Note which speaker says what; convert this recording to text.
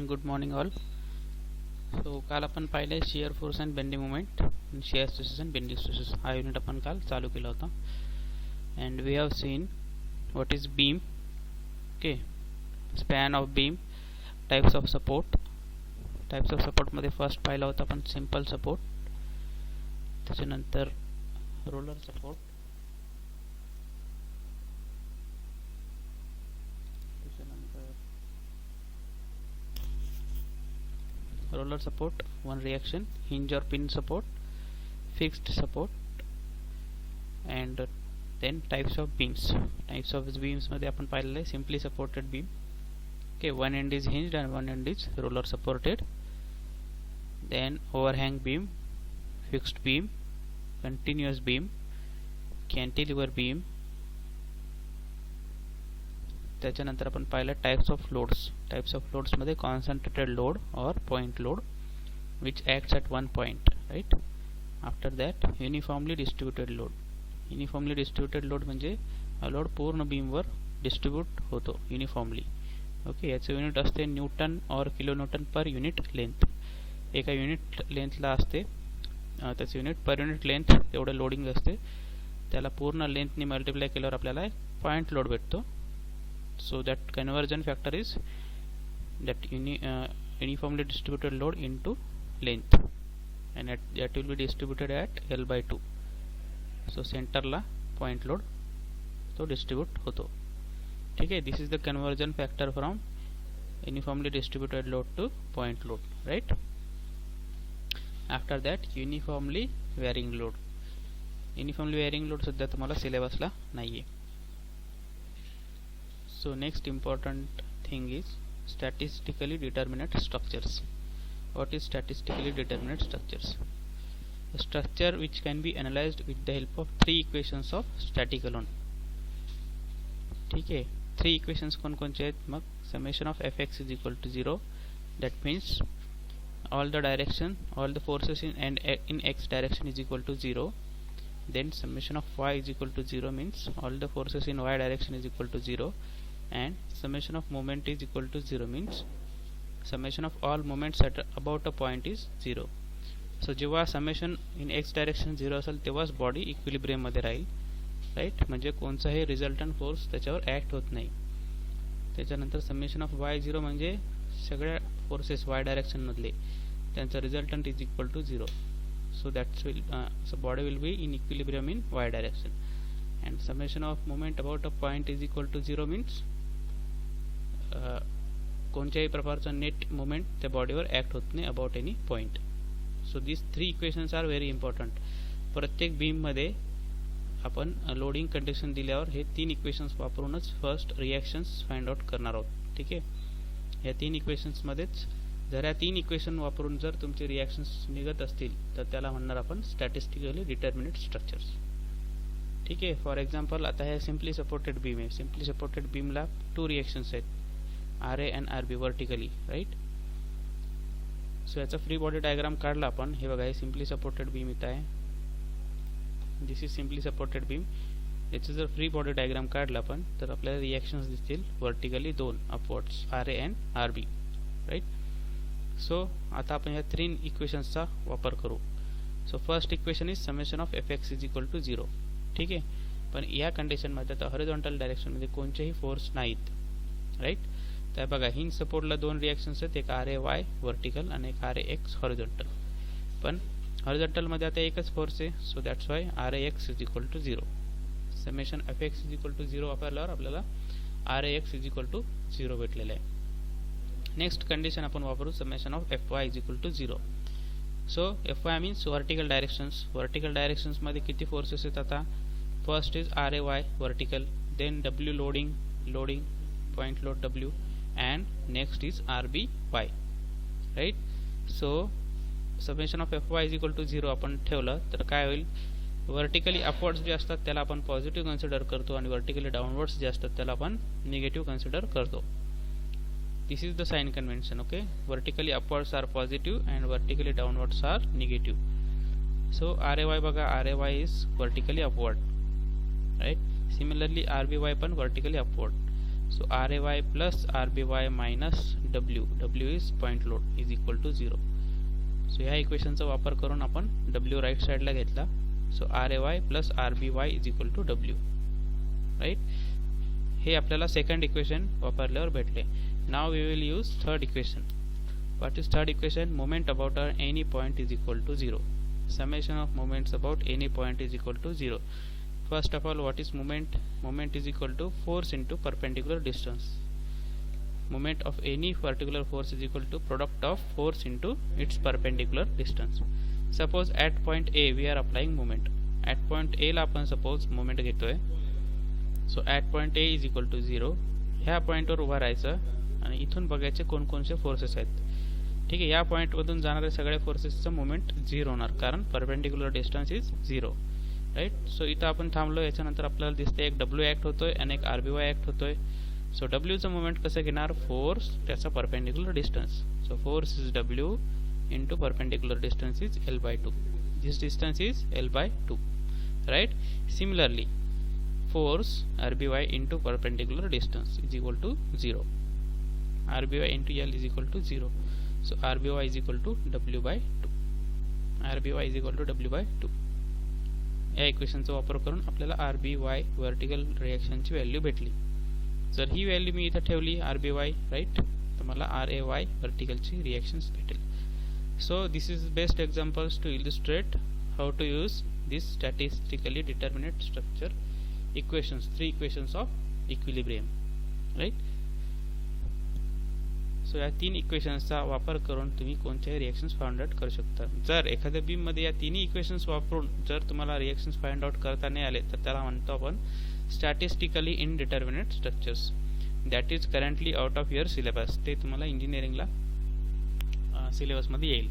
Speaker 1: Good morning all. So काल आपण पाहिले shear force and bending moment, shear stresses and bending stresses हा unit आपण काल चालू केला होता. And we have seen what is beam, okay, span of beam, types of support. Types of support मध्ये फर्स्ट पाहिला होता आपण सिंपल सपोर्ट, त्याच्यानंतर roller support, roller support, one reaction, hinge or pin support, fixed support, and then types of beams. Types of beams मध्ये आपण पाहिलेले simply supported beam. Okay, one end is hinged and one end is roller supported. Then overhang beam, fixed beam, continuous beam, cantilever beam. त्याच्यानंतर आपण पाहिलं types of loads. Types of loads मध्ये concentrated load or point load which acts at one point, right. After that uniformly distributed load. Uniformly distributed load म्हणजे load पूर्ण बीमवर distribute होतो uniformly. Okay, याचं unit असते newton or kilo newton per unit length. एका unit लेंथला असते त्याचं युनिट पर युनिट लेंथ एवढं लोडिंग असते, त्याला पूर्ण लेंथनी मल्टिप्लाय केल्यावर आपल्याला पॉइंट लोड भेटतो. So that conversion factor is that uniformly distributed load into length, and that will be distributed at L by 2. So center ला point load तो distribute होतो. ठीक है, this is the conversion factor from uniformly distributed load to point load, right. After that uniformly varying load. Uniformly varying load सध्या तुम्हाला syllabus ला नाहीये. So next important thing is statistically determinate structures. What is statistically determinate structures? A structure which can be analyzed with the help of three equations of static alone. ठीक है, three equations कौन कौन से आहेत मग? summation of fx is equal to 0, that means all the direction, all the forces in x direction is equal to 0. Then summation of y is equal to 0 means all the forces in y direction is equal to 0. And summation of moment is equal to 0 means summation of all moments at about a point is 0. So जेव्हा summation in x direction 0 असेल तेव्हाच body equilibrium मध्ये राहील, right. म्हणजे कोणताही resultant force त्याच्यावर act होत नाही. त्याच्यानंतर summation of y 0 म्हणजे सगळ्या फोर्सेस y डायरेक्शन मधले त्यांचा resultant is equal to 0. So that will so body will be in equilibrium in y direction. And summation of moment about a point is equal to 0 means कोणत्याही प्रकारचा net moment त्या बॉडीवर act होत नाही about any point. So this three equations are very important. प्रत्येक बीममध्ये आपण loading condition दिल्यावर हे तीन इक्वेशन्स वापरूनच फर्स्ट रिॲक्शन्स फाइंड आउट करणार आहोत. ठीक आहे, या तीन इक्वेशन्समध्येच जर या तीन इक्वेशन वापरून जर तुमचे रिॲक्शन्स निघत असतील तर त्याला म्हणणार आपण स्टॅटिस्टिकली डिटर्मिनेट स्ट्रक्चर्स. ठीक आहे, फॉर एक्झाम्पल आता हे सिम्पली सपोर्टेड बीम आहे. सिम्पली सपोर्टेड बीमला टू रिॲक्शन्स आहेत, R A and R B vertically, right. So याचा फ्री बॉडी डायग्राम काढला आपण. हे बघा, हे सिम्पली सपोर्टेड बीम इथं आहे. दिस इज सिम्पली सपोर्टेड बीम. याचं जर फ्री बॉडी डायग्राम काढला आपण तर आपल्याला रिॲक्शन्स दिसतील वर्टिकली दोन upwards, R A and R B, right. So आता आपण ह्या तीन इक्वेशन्सचा वापर करू. So first equation is summation of F X is equal to 0. ठीक आहे, पण या कंडिशनमध्ये आता हॉरिझॉन्टल डायरेक्शनमध्ये कोणतेही फोर्स नाहीत, राईट. तर बघा, हिंज सपोर्टला दोन रिॲक्शन्स आहेत, एक आर ए वाय वर्टिकल आणि एक आर ए एक्स हॉरिझॉन्टल. पण हॉरिझॉन्टलमध्ये आता एकच फोर्स आहे, so that's why R A X is equal to 0. Summation F X is equal to 0 वापरल्यावर आपल्याला R A X is equal to 0 भेटलेलं आहे. नेक्स्ट कंडिशन आपण वापरू summation of F Y is equal to 0. So F Y means vertical directions. Vertical डायरेक्शन्समध्ये किती forces आहेत आता? First is R A Y vertical, then W loading point load W, and next is RB Y, right. So summation of Fy is equal to 0 आपण ठेवलं तर काय होईल? Vertically upwards जे असतात त्याला आपण पॉझिटिव्ह कन्सिडर करतो आणि वर्टिकली डाउनवर्ड्स जे असतात त्याला आपण निगेटिव्ह कन्सिडर करतो. This is the sign convention. Okay, vertically upwards are positive and vertically downwards are negative. So R A Y बघा, R A Y is vertically upward, right. Similarly R B Y पण vertically upward. So RAY plus RBY minus W, W is point load, is equal to 0. So ह्या इक्वेशनचा वापर करून आपण W right साईडला घेतला. So RAY plus RBY is equal to W, right. हे आपल्याला second equation वापरल्यावर भेटले. Now we will use third equation. What is third equation? Moment about any point is equal to 0. Summation of moments about any point is equal to 0. First of all, what is moment? Moment is equal to force into perpendicular distance. Moment of any particular force is equal to product of force into its perpendicular distance. Suppose at point A we are applying moment. At point A ला आपण suppose moment घेतोय. So at point A is equal to 0. ह्या point वर उभा राहायचं आणि इथून बघायचे कोणकोणते फोर्सेस आहेत. ठीक आहे. या पॉइंट मधून जाणारे सगळे फोर्सेसचं मोमेंट 0 होणार, कारण perpendicular distance is 0, right. So इथं आपण थांबलो. याच्यानंतर आपल्याला दिसते एक W ॲक्ट होतोय आणि एक RBY ॲक्ट होतोय. सो Wचं मोमेंट कसं घेणार? फोर्स त्याचा perpendicular distance. So force is W into perpendicular distance is L/2. This distance is L/2, right. Similarly force RBY into perpendicular distance is equal to 0. RBY into L is equal to 0. So RBY is equal to W/2. RBY is equal to W/2. या इक्वेशनचा वापर करून आपल्याला RBY vertical रिएक्शनची value भेटली. जर ही value मी इथं ठेवली RBY, right, तर मला RAY वर्टिकलची रिएक्शन्स भेटेल. So this is best examples to illustrate how to use this statistically determinate structure equations, 3 equations of equilibrium, right. So या 3 इक्वेशन्सचा वापर करून तुम्ही कोणत्याही रिएक्शन्स फाइंड आउट करू शकता. जर एखाद्या बीम मध्ये या तिन्ही इक्वेशन्स वापरून जर तुम्हाला रिएक्शन्स फाइंड आउट करता नाही आले तर त्याला म्हणतो आपण statistically indeterminate structures. That is currently out of your syllabus. ते तुम्हाला इंजिनिअरिंगला सिलेबसमध्ये येईल.